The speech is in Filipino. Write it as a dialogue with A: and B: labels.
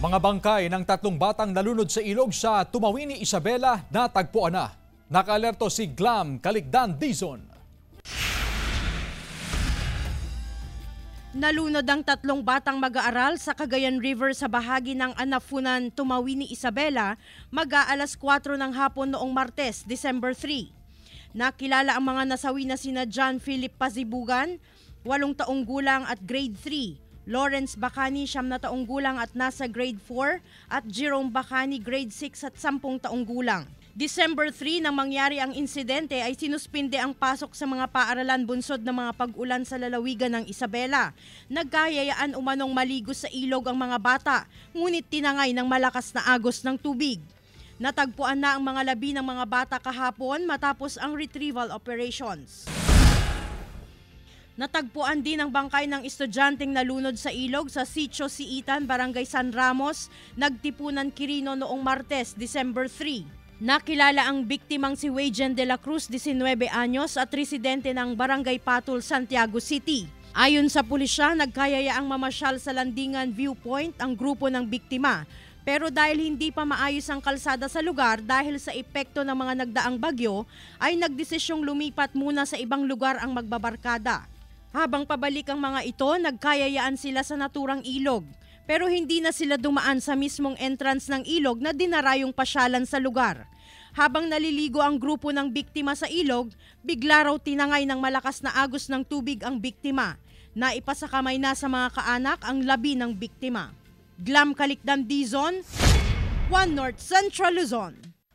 A: Mga bangkay ng tatlong batang nalunod sa ilog sa Tumawini, Isabela natagpuan na. Nakaalerto si Glam Calicdan Dizon.
B: Nalunod ang tatlong batang mag-aaral sa Cagayan River sa bahagi ng Anafunan, Tumawini, Isabela mag-aalas 4 ng hapon noong Martes, December 3. Nakilala ang mga nasawi na sina John Philip Pazibugan, 8 taong gulang at grade 3. Lawrence Bacani, 9 taong gulang at nasa grade 4 at Jerome Bacani, grade 6 at 10 taong gulang. December 3 nang mangyari ang insidente ay sinuspinde ang pasok sa mga paaralan bunsod ng mga pag-ulan sa lalawigan ng Isabela. Nagkayayaan umanong maligo sa ilog ang mga bata, ngunit tinangay ng malakas na agos ng tubig. Natagpuan na ang mga labi ng mga bata kahapon matapos ang retrieval operations. Natagpuan din ang bangkay ng estudyanteng nalunod sa ilog sa Sitio Siitan, Barangay San Ramos, Nagtipunan, Quirino noong Martes, December 3. Nakilala ang biktimang si Wajen de la Cruz, 19 anyos at residente ng Barangay Patul, Santiago City. Ayon sa pulisya, nagkayayaang mamasyal sa Landingan Viewpoint ang grupo ng biktima. Pero dahil hindi pa maayos ang kalsada sa lugar dahil sa epekto ng mga nagdaang bagyo, ay nagdesisyong lumipat muna sa ibang lugar ang magbabarkada. Habang pabalik ang mga ito, nagkayayaan sila sa naturang ilog. Pero hindi na sila dumaan sa mismong entrance ng ilog na dinarayong pasyalan sa lugar. Habang naliligo ang grupo ng biktima sa ilog, bigla raw tinangay ng malakas na agos ng tubig ang biktima. Naipasakamay na sa mga kaanak ang labi ng biktima. Glam Calicdan Dizon, One North Central Luzon.